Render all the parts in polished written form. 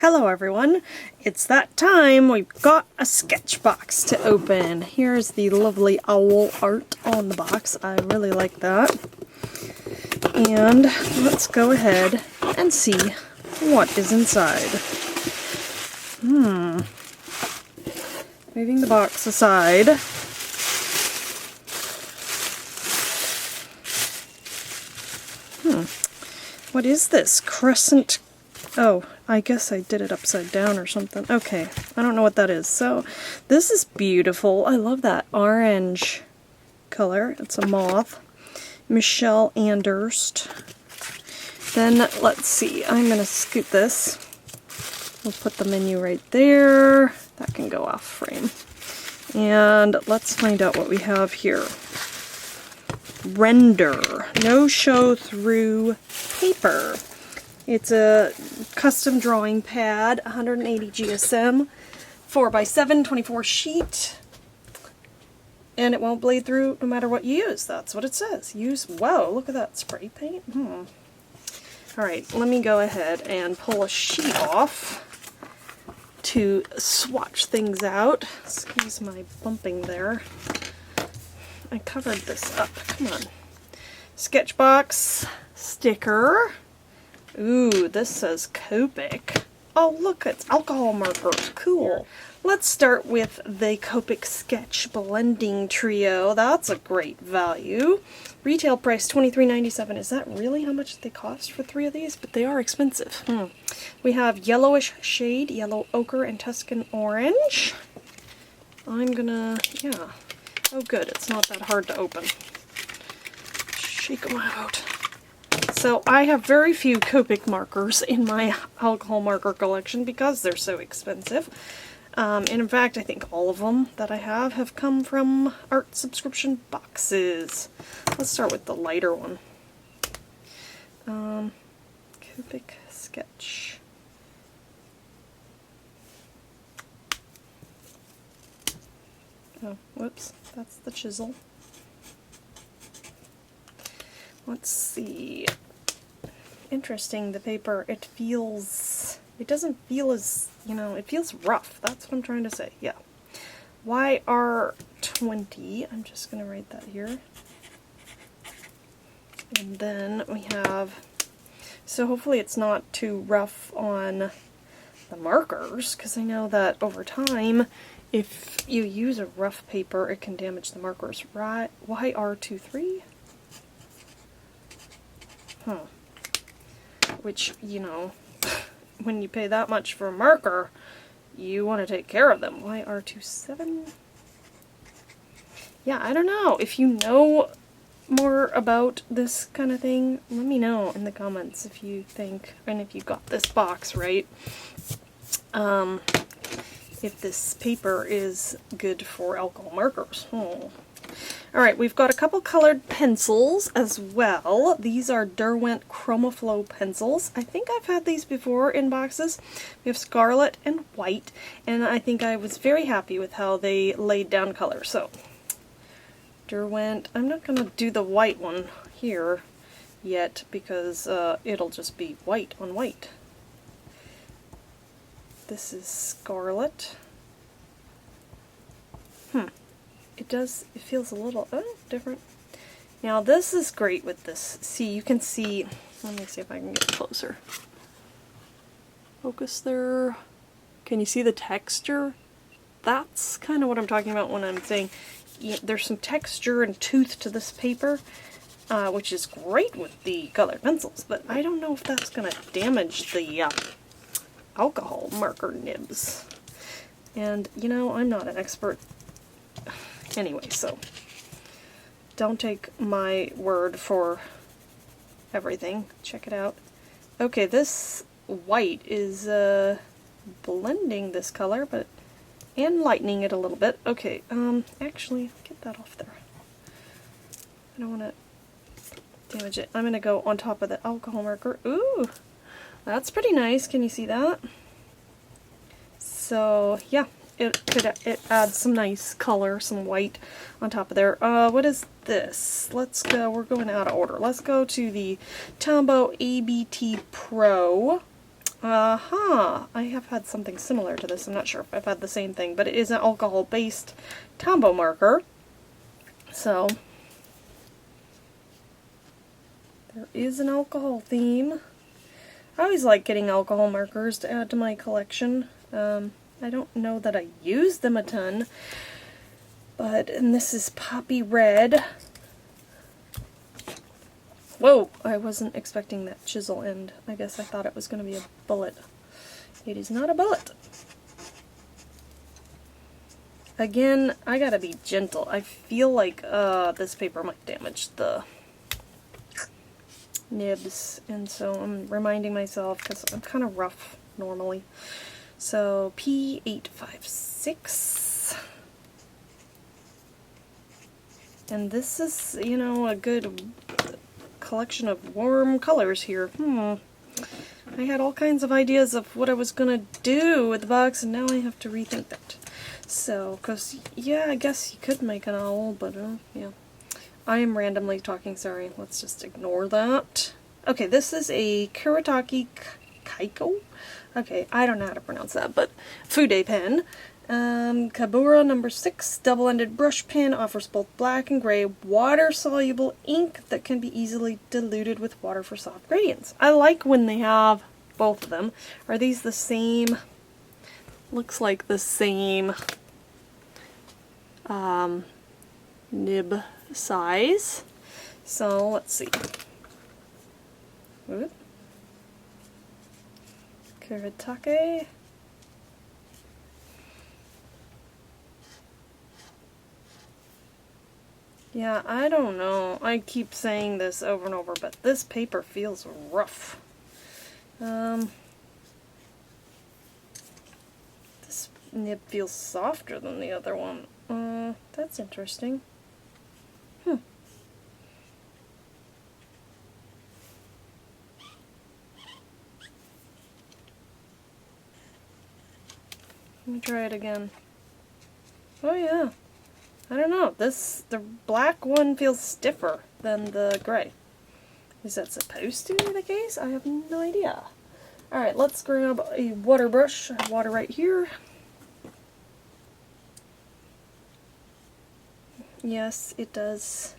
Hello everyone, it's that time. We've got a Sketchbox to open. Here's the lovely owl art on the box. I really like that. And let's go ahead and see what is inside. Moving the box aside. What is this? Crescent. Oh, I guess I did it upside down or something. Okay, I don't know what that is. So, this is beautiful. I love that orange color. It's a moth. Michelle Anderst. Then, let's see. I'm going to scoot this. We'll put the menu right there. That can go off frame. And let's find out what we have here. Render. No show through paper. It's a custom drawing pad, 180 GSM, 4x7, 24 sheet, and it won't bleed through no matter what you use. That's what it says. Use, whoa, look at that spray paint. Alright, let me go ahead and pull a sheet off to swatch things out. Excuse my bumping there. I covered this up. Come on. Sketchbox sticker. Ooh, this says Copic. Oh, look, it's alcohol markers. Cool. Let's start with the Copic Sketch Blending Trio. That's a great value. Retail price $23.97. Is that really how much they cost for 3 of these? But they are expensive. We have yellowish shade, yellow ochre, and Tuscan orange. I'm gonna, yeah. Oh good, it's not that hard to open. Shake them out. So I have very few Copic markers in my alcohol marker collection because they're so expensive. And in fact, I think all of them that I have come from art subscription boxes. Let's start with the lighter one. Copic Sketch. Oh, whoops, that's the chisel. Let's see. Interesting, the paper, it doesn't feel as, it feels rough. That's what I'm trying to say, yeah. YR20, I'm just going to write that here. And then we have, so hopefully it's not too rough on the markers, because I know that over time, if you use a rough paper, it can damage the markers. Right? YR23? Which, when you pay that much for a marker, you want to take care of them. YR27? Yeah, I don't know. If you know more about this kind of thing, let me know in the comments if you think, and if you got this box right, if this paper is good for alcohol markers. Alright, we've got a couple colored pencils as well. These are Derwent Chromaflow pencils. I think I've had these before in boxes. We have scarlet and white, and I think I was very happy with how they laid down color. So, Derwent, I'm not going to do the white one here yet because it'll just be white on white. This is scarlet. It feels a little, different. Now this is great with this. See, you can see, let me see if I can get closer. Focus there. Can you see the texture? That's kind of what I'm talking about when I'm saying there's some texture and tooth to this paper, which is great with the colored pencils, but I don't know if that's going to damage the alcohol marker nibs. And, I'm not an expert. Anyway, so don't take my word for everything. Check it out. Okay, this white is blending this color, and lightening it a little bit. Okay, actually, get that off there. I don't want to damage it. I'm going to go on top of the alcohol marker. Ooh, that's pretty nice. Can you see that? So, yeah. It adds some nice color, some white on top of there. What is this? Let's go, we're going out of order. Let's go to the Tombow ABT Pro. I have had something similar to this. I'm not sure if I've had the same thing, but it is an alcohol-based Tombow marker. So, there is an alcohol theme. I always like getting alcohol markers to add to my collection. I don't know that I use them a ton, and this is Poppy Red. Whoa, I wasn't expecting that chisel end. I guess I thought it was going to be a bullet. It is not a bullet. Again, I gotta be gentle. I feel like this paper might damage the nibs, and so I'm reminding myself because I'm kind of rough normally. So P856. And this is, you know, a good collection of warm colors here. I had all kinds of ideas of what I was gonna do with the box, and now I have to rethink that. So, because, yeah, I guess you could make an owl, but, yeah. I am randomly talking, sorry. Let's just ignore that. Okay, this is a Kuretake Kaiko? Okay, I don't know how to pronounce that, but Fude pen. Kabura number 6, double-ended brush pen, offers both black and gray water-soluble ink that can be easily diluted with water for soft gradients. I like when they have both of them. Are these the same? Looks like the same nib size. So let's see. Kuretake. Yeah, I don't know. I keep saying this over and over, but this paper feels rough. This nib feels softer than the other one. That's interesting. Let me try it again. Oh yeah. I don't know. The black one feels stiffer than the gray. Is that supposed to be the case? I have no idea. Alright, let's grab a water brush. I have water right here. Yes, it does.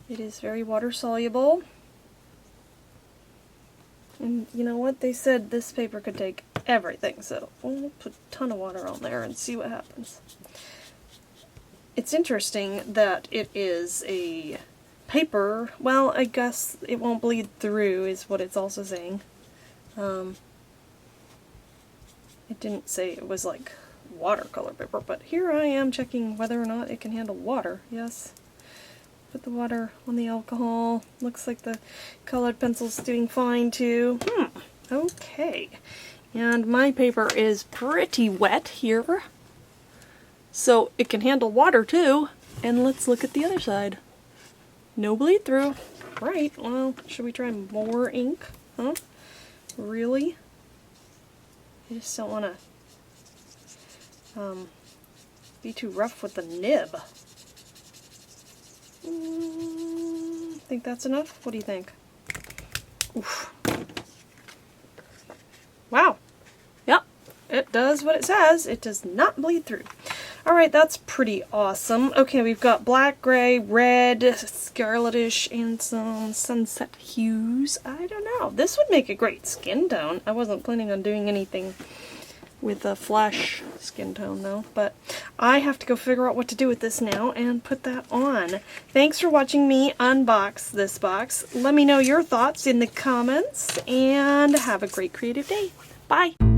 It is very water soluble. And you know what? They said this paper could take everything, so we'll put a ton of water on there and see what happens. It's interesting that it is a paper. Well, I guess it won't bleed through is what it's also saying. It didn't say it was like watercolor paper, but here I am checking whether or not it can handle water. Yes. Put the water on the alcohol. Looks like the colored pencil's doing fine too. Okay. And my paper is pretty wet here. So it can handle water too. And let's look at the other side. No bleed through. Right, well, should we try more ink? Huh? Really? I just don't want to be too rough with the nib. Think that's enough? What do you think? Oof. Wow. Yep, it does what it says. It does not bleed through. Alright, that's pretty awesome. Okay, we've got black, gray, red, scarletish, and some sunset hues. I don't know. This would make a great skin tone. I wasn't planning on doing anything with a flash skin tone though, but I have to go figure out what to do with this now and put that on. Thanks for watching me unbox this box. Let me know your thoughts in the comments, and have a great creative day. Bye!